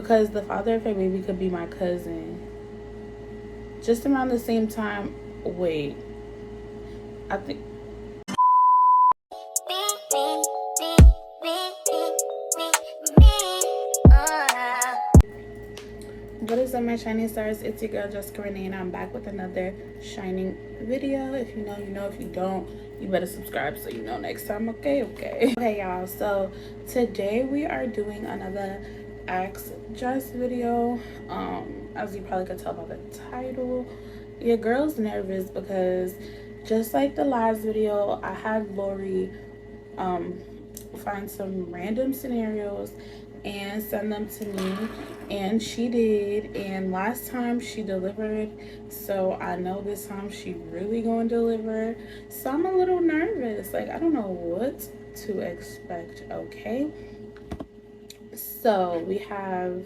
because the father of her baby could be my cousin. Just around the same time. Wait, I think. What is up, my shining stars? It's your girl Jessica Renee, and I'm back with another shining video. If you know, you know. If you don't, you better subscribe so you know next time. Okay, y'all. So today we are doing another Ask Jess video. As you probably could tell by the title, your girl's nervous because just like the last video, I had Lori find some random scenarios and send them to me, and she did. And last time she delivered, so I know this time she really gonna deliver. So I'm a little nervous, like I don't know what to expect. Okay, so we have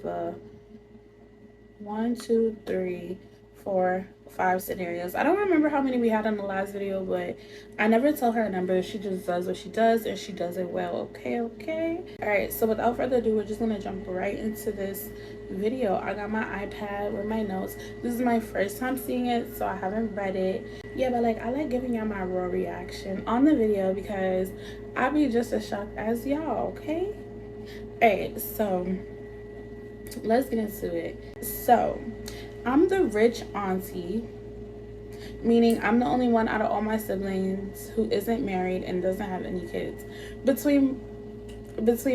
1 2 3 4 5 scenarios. I don't remember how many we had on the last video, but I never tell her a number. She just does what she does, and she does it well. Okay. All right, so without further ado, we're just gonna jump right into this video. I got my iPad with my notes. This is my first time seeing it, so I haven't read it. Yeah, but like I like giving y'all my raw reaction on the video because I'll be just as shocked as y'all. Okay. All right, so let's get into it. So I'm the rich auntie, meaning I'm the only one out of all my siblings who isn't married and doesn't have any kids. Between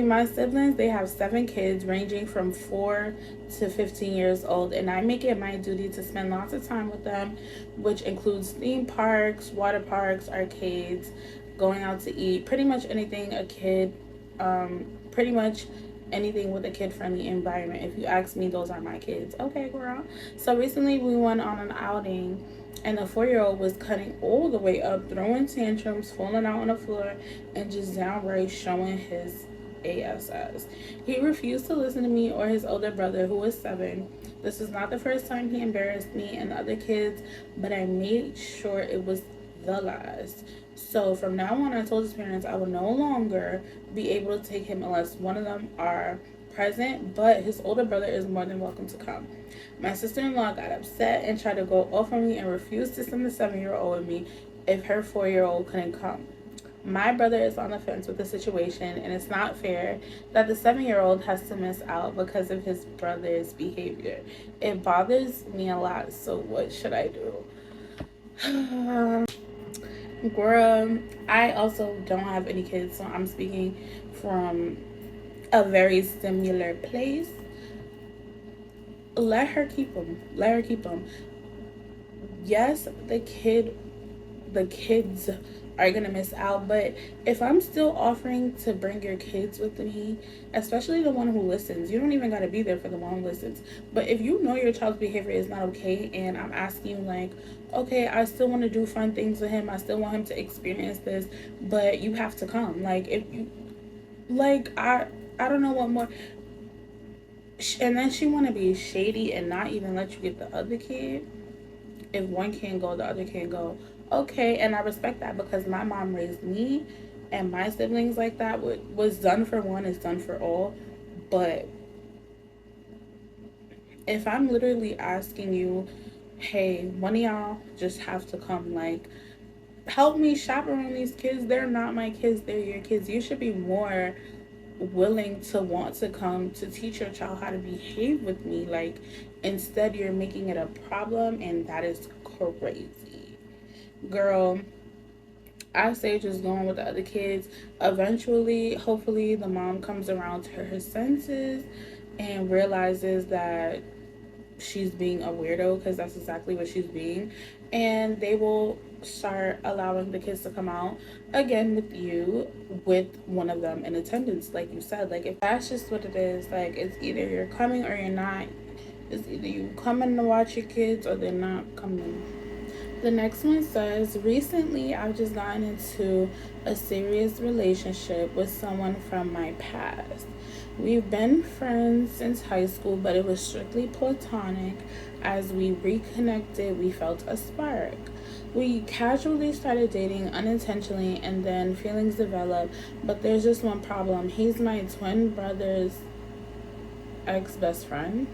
my siblings, they have 7 kids ranging from 4 to 15 years old, and I make it my duty to spend lots of time with them, which includes theme parks, water parks, arcades, going out to eat, pretty much anything a kid, pretty much anything with a kid-friendly environment. If you ask me, those are my kids. Okay, girl. So recently we went on an outing, and the 4-year-old was cutting all the way up, throwing tantrums, falling out on the floor, and just downright showing his ass. He refused to listen to me or his older brother, who was 7. This is not the first time he embarrassed me and the other kids, but I made sure it was the last. So from now on, I told his parents I will no longer be able to take him unless one of them are present, but his older brother is more than welcome to come. My sister-in-law got upset and tried to go off on me and refused to send the 7-year-old with me if her 4-year-old couldn't come. My brother is on the fence with the situation, and it's not fair that the 7-year-old has to miss out because of his brother's behavior. It bothers me a lot, so what should I do? Girl, I also don't have any kids, so I'm speaking from a very similar place. Let her keep them. Yes, the kids are gonna miss out, but if I'm still offering to bring your kids with me, especially the one who listens, you don't even gotta be there for the one who listens, but if you know your child's behavior is not okay and I'm asking you, like, okay, I still want to do fun things with him, I still want him to experience this, but you have to come. Like, if you, like, I don't know what more. And then she want to be shady and not even let you get the other kid. If one can't go, the other can't go. Okay, and I respect that because my mom raised me and my siblings like that. Was done for one is done for all. But if I'm literally asking you, hey, one of y'all just have to come, like, help me chaperone these kids. They're not my kids, they're your kids. You should be more willing to want to come to teach your child how to behave with me. Like, instead you're making it a problem, and that is crazy. Girl, I say just going with the other kids. Eventually, hopefully the mom comes around to her senses and realizes that she's being a weirdo, because that's exactly what she's being, and they will start allowing the kids to come out again with you, with one of them in attendance. Like you said, like, if that's just what it is, like, it's either you're coming or you're not. It's either you coming to watch your kids or they're not coming. The next one says, recently I've just gotten into a serious relationship with someone from my past. We've been friends since high school, but it was strictly platonic. As we reconnected, we felt a spark. We casually started dating unintentionally, and then feelings developed, but there's just one problem. He's my twin brother's ex-best friend.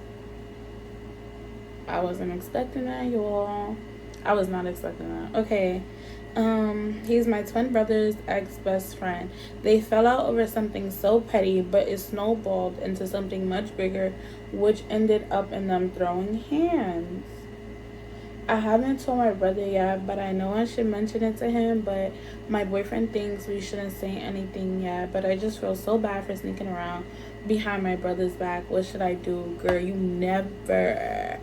I wasn't expecting that, y'all. I was not expecting that. Okay. He's my twin brother's ex-best friend. They fell out over something so petty, but it snowballed into something much bigger, which ended up in them throwing hands. I haven't told my brother yet, but I know I should mention it to him, but my boyfriend thinks we shouldn't say anything yet, but I just feel so bad for sneaking around behind my brother's back. What should I do? Girl, you never,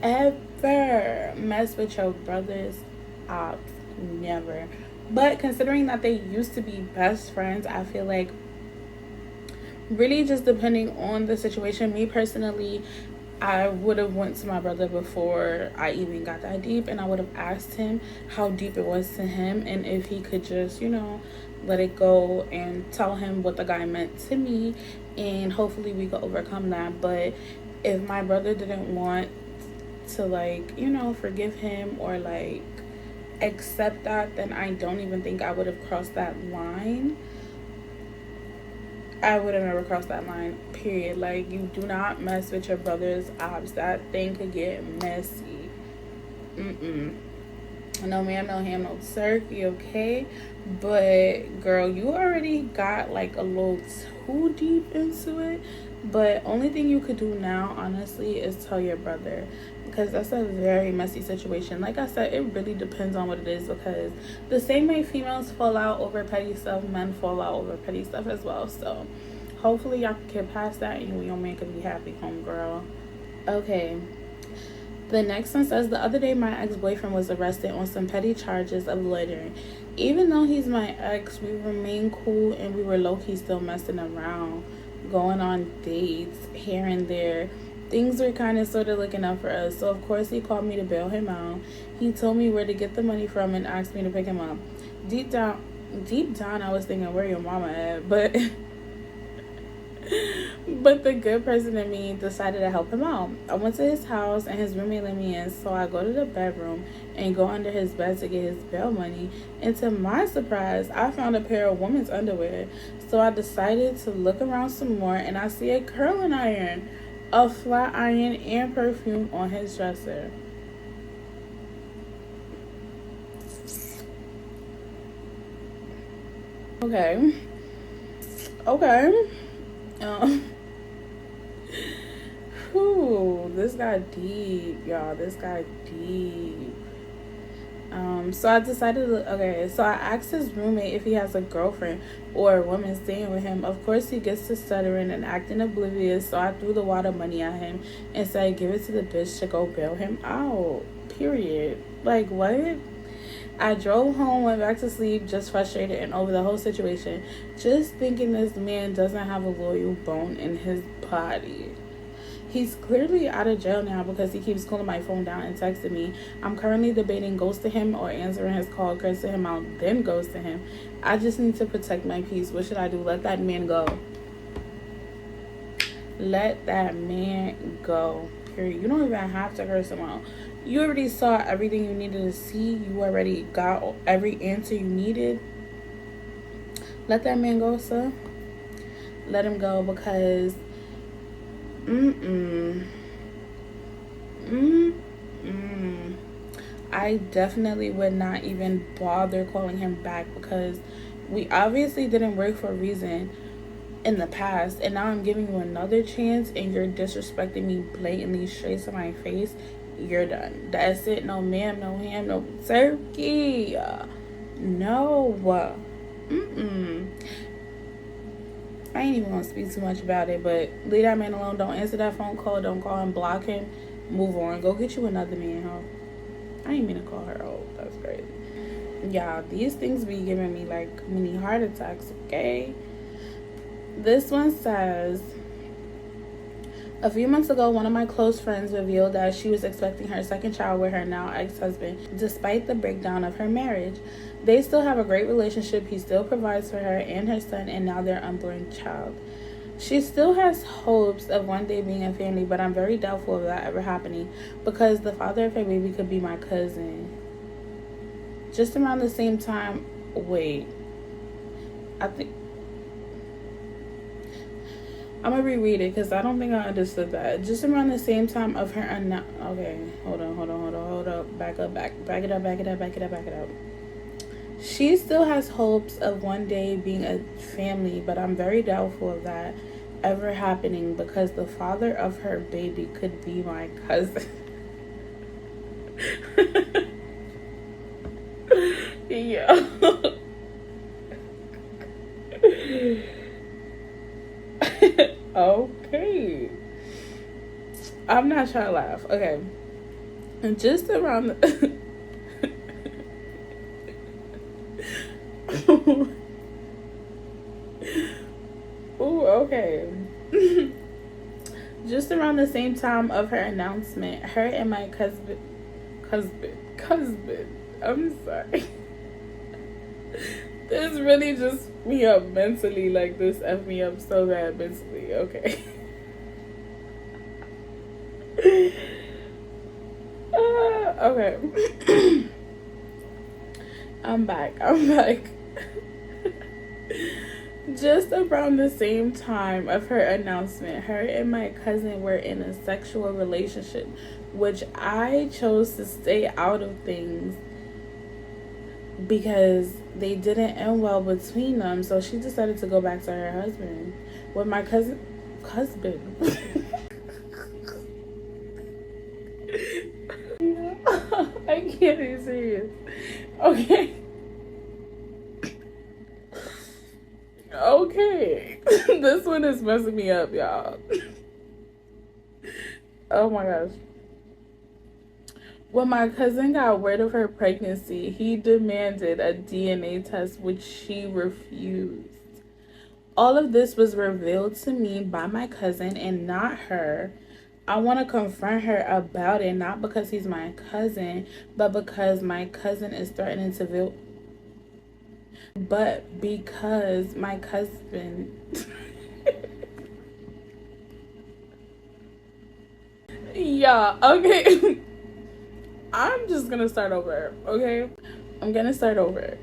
ever mess with your brother's ops. Never. But considering that they used to be best friends, I feel like really just depending on the situation, me personally, I would have went to my brother before I even got that deep, and I would have asked him how deep it was to him and if he could just, let it go and tell him what the guy meant to me, and hopefully we could overcome that. But if my brother didn't want to forgive him or accept that, then I don't even think I would have crossed that line. I would have never crossed that line, period. You do not mess with your brother's ops. That thing could get messy. No ma'am, no ham, no turkey, okay? But, girl, you already got, a little too deep into it. But only thing you could do now, honestly, is tell your brother. Because that's a very messy situation. Like I said, it really depends on what it is. Because the same way females fall out over petty stuff, men fall out over petty stuff as well. So hopefully y'all can get past that and you and your man can be happy, homegirl. Okay. The next one says, the other day my ex-boyfriend was arrested on some petty charges of loitering. Even though he's my ex, we remain cool and we were low-key still messing around, going on dates here and there. Things were kind of sort of looking up for us. So, of course, he called me to bail him out. He told me where to get the money from and asked me to pick him up. Deep down, I was thinking, where your mama at? But the good person in me decided to help him out. I went to his house and his roommate let me in. So I go to the bedroom and go under his bed to get his bail money. And to my surprise, I found a pair of women's underwear. So I decided to look around some more and I see a curling iron, a flat iron, and perfume on his dresser. Okay. This got deep, y'all. This got deep. So I decided so I asked his roommate if he has a girlfriend or a woman staying with him. Of course, he gets to stuttering and acting oblivious, so I threw the water money at him and said, give it to the bitch to go bail him out, period. What? I drove home, went back to sleep, just frustrated and over the whole situation, just thinking this man doesn't have a loyal bone in his body. He's clearly out of jail now because he keeps calling my phone down and texting me. I'm currently debating ghosting him or answering his call, cursing him out, then ghosting him. I just need to protect my peace. What should I do? Let that man go. Let that man go. Period. You don't even have to curse him out. You already saw everything you needed to see. You already got every answer you needed. Let that man go, sir. Let him go because I definitely would not even bother calling him back because we obviously didn't work for a reason in the past, and now I'm giving you another chance and you're disrespecting me blatantly straight to my face. You're done. That's it. No ma'am, no ham, no turkey. No. I ain't even gonna speak too much about it, but leave that man alone. Don't answer that phone call. Don't call him. Block him. Move on. Go get you another man, huh? I ain't mean to call her old. That's crazy. Y'all, these things be giving me mini heart attacks, okay? This one says, a few months ago, one of my close friends revealed that she was expecting her second child with her now ex-husband, despite the breakdown of her marriage. They still have a great relationship. He still provides for her and her son and now their unborn child. She still has hopes of one day being a family, but I'm very doubtful of that ever happening because the father of her baby could be my cousin. Just around the same time, wait, I think, I'm gonna reread it because I don't think I understood that. Just around the same time of her okay, hold up, back it up, back it up, back it up, back it up, back it up. She still has hopes of one day being a family, but I'm very doubtful of that ever happening because the father of her baby could be my cousin. Yeah. Okay. I'm not trying to laugh. Okay. And just around the Ooh, okay. Just around the same time of her announcement, her and my cousin. I'm sorry. This really just me up mentally. Like, this F me up so bad mentally. Okay. Okay. I'm back. Just around the same time of her announcement, her and my cousin were in a sexual relationship, which I chose to stay out of things because they didn't end well between them. So she decided to go back to her husband. With my husband. I can't be serious. Okay. Okay. This one is messing me up, y'all. Oh my gosh. When my cousin got word of her pregnancy, he demanded a DNA test, which she refused. All of this was revealed to me by my cousin and not her. I want to confront her about it, not because he's my cousin, but because my cousin is threatening to but because my cousin yeah, okay. I'm just gonna start over, okay? I'm gonna start over.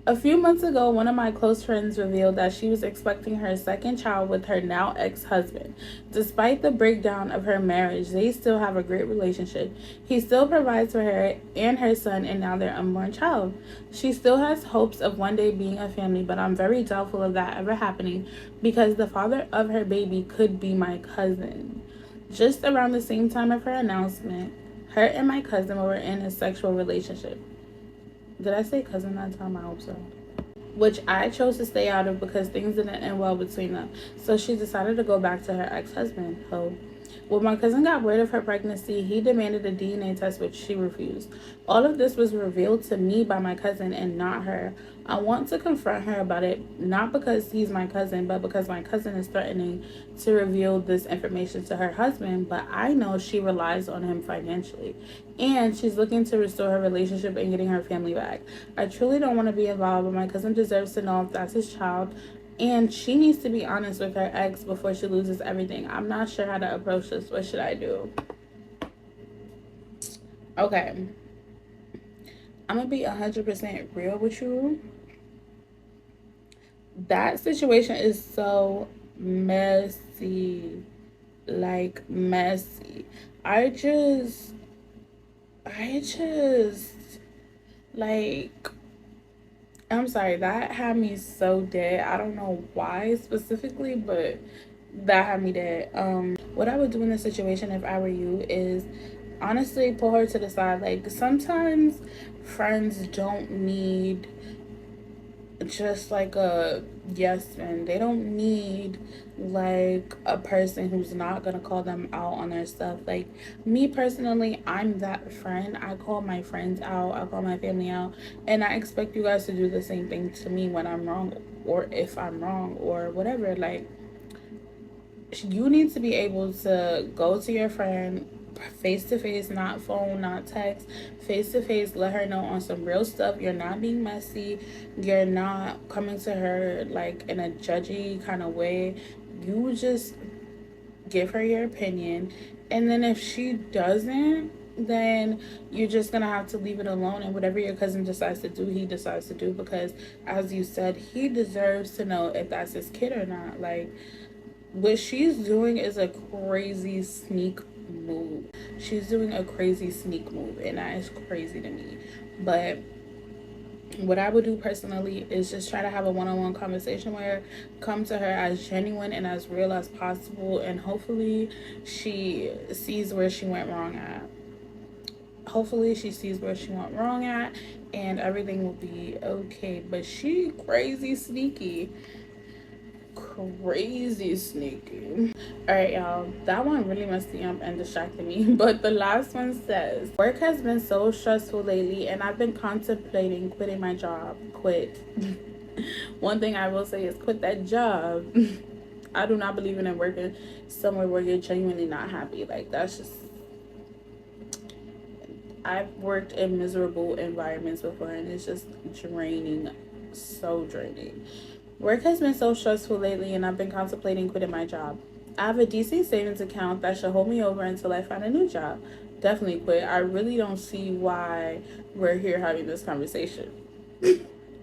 A few months ago, one of my close friends revealed that she was expecting her second child with her now ex-husband. Despite the breakdown of her marriage, they still have a great relationship. He still provides for her and her son and now their unborn child. She still has hopes of one day being a family, but I'm very doubtful of that ever happening because the father of her baby could be my cousin. Just around the same time of her announcement, her and my cousin were in a sexual relationship. Did I say cousin that time? I hope so. Which I chose to stay out of because things didn't end well between them. So she decided to go back to her ex-husband. When my cousin got word of her pregnancy, he demanded a DNA test, which she refused. All of this was revealed to me by my cousin and not her. I want to confront her about it, not because he's my cousin, but because my cousin is threatening to reveal this information to her husband, but I know she relies on him financially. And she's looking to restore her relationship and getting her family back. I truly don't want to be involved, but my cousin deserves to know if that's his child. And she needs to be honest with her ex before she loses everything. I'm not sure how to approach this. What should I do? Okay. I'm going to be 100% real with you. That situation is so messy. Like, messy. I just, like, I'm sorry, that had me so dead. I don't know why specifically, but that had me dead. What I would do in this situation if I were you is honestly pull her to the side. Like, sometimes friends don't need just like a yes man. They don't need like a person who's not gonna call them out on their stuff. Like, me personally, I'm that friend. I call my friends out, I call my family out, and I expect you guys to do the same thing to me when I'm wrong, or if I'm wrong, or whatever. Like, you need to be able to go to your friend face to face, not phone, not text, face to face. Let her know on some real stuff. You're not being messy. You're not coming to her like in a judgy kind of way. You just give her your opinion, and then if she doesn't then you're just gonna have to leave it alone, and whatever your cousin decides to do, he decides to do, because as you said, he deserves to know if that's his kid or not. Like, what she's doing is a crazy sneak move. She's doing a crazy sneak move, and that is crazy to me. But what I would do personally is just try to have a one-on-one conversation with her, come to her as genuine and as real as possible, and hopefully she sees where she went wrong at. Hopefully she sees where she went wrong at, and everything will be okay. But she crazy sneaky. Crazy sneaky. All right, y'all, that one really messed me up and distracted me. But the last one says, work has been so stressful lately and I've been contemplating quitting my job. Quit. One thing I will say is quit that job. I do not believe in working somewhere where you're genuinely not happy. Like, that's just, I've worked in miserable environments before, and it's just draining. So draining. Work has been so stressful lately and I've been contemplating quitting my job. I have a decent savings account that should hold me over until I find a new job. Definitely quit. I really don't see why we're here having this conversation.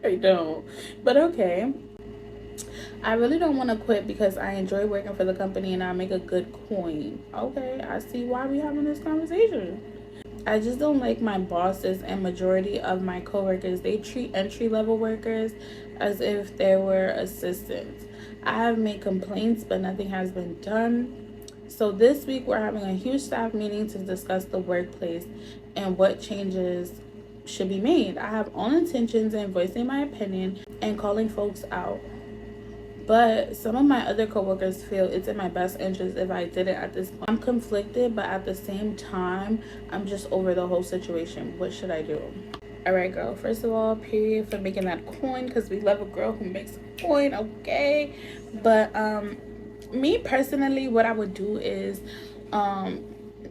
I don't. But okay. I really don't want to quit because I enjoy working for the company and I make a good coin. Okay, I see why we having this conversation. I just don't like my bosses and majority of my coworkers. They treat entry-level workers as if they were assistants. I have made complaints, but nothing has been done. So this week we're having a huge staff meeting to discuss the workplace and what changes should be made. I have all intentions in voicing my opinion and calling folks out. But some of my other coworkers feel it's in my best interest if I did it at this point. I'm conflicted, but at the same time, I'm just over the whole situation. What should I do? All right, girl. First of all, period for making that coin, because we love a girl who makes a coin, okay? But me personally, what I would do is,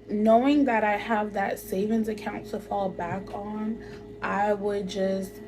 knowing that I have that savings account to fall back on, I would just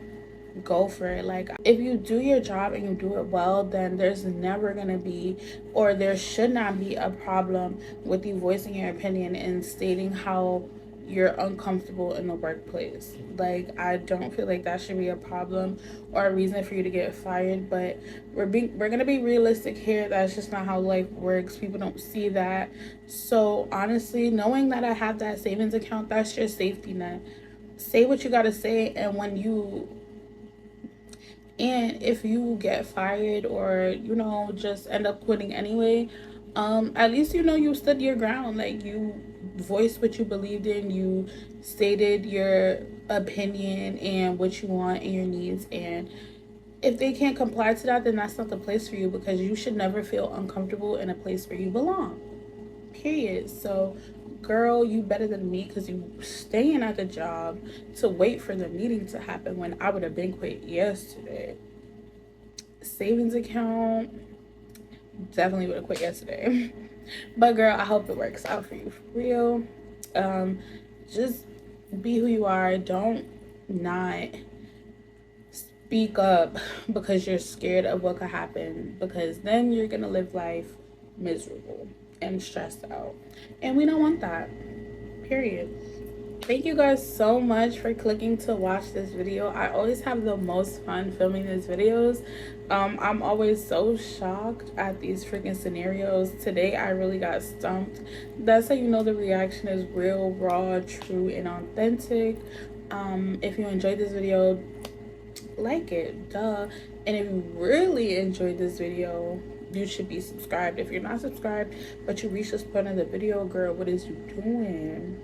go for it. Like, if you do your job and you do it well, then there's never gonna be, or there should not be, a problem with you voicing your opinion and stating how you're uncomfortable in the workplace. Like, I don't feel like that should be a problem or a reason for you to get fired. But we're gonna be realistic here. That's just not how life works. People don't see that. So honestly, knowing that I have that savings account, that's your safety net. Say what you gotta say, and if you get fired, or just end up quitting anyway, at least you stood your ground. Like, you voiced what you believed in, you stated your opinion and what you want and your needs, and if they can't comply to that, then that's not the place for you, because you should never feel uncomfortable in a place where you belong, period. So girl, you better than me, because you staying at the job to wait for the meeting to happen when I would have been quit yesterday. Savings account, definitely would have quit yesterday. But girl, I hope it works out for you, for real. Just be who you are. Don't not speak up because you're scared of what could happen, because then you're gonna live life miserable and stressed out, and we don't want that, period. Thank you guys so much for clicking to watch this video. I always have the most fun filming these videos. I'm always so shocked at these freaking scenarios. Today I really got stumped. That's how you know the reaction is real, raw, true, and authentic. If you enjoyed this video, like it, duh. And if you really enjoyed this video, you should be subscribed. If you're not subscribed but you reach this point of the video, girl, what is you doing?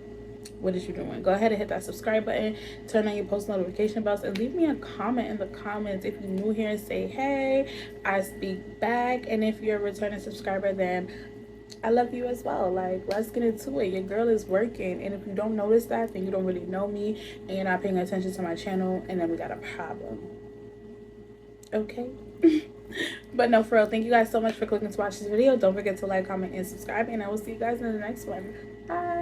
What is you doing? Go ahead and hit that subscribe button, turn on your post notification bells, and leave me a comment in the comments if you're new here, and say hey, I speak back. And if you're a returning subscriber, then I love you as well. Like, let's get into it. Your girl is working, and if you don't notice that, then you don't really know me and you're not paying attention to my channel, and then we got a problem, okay? But no, for real, thank you guys so much for clicking to watch this video. Don't forget to like, comment, and subscribe, and I will see you guys in the next one. Bye.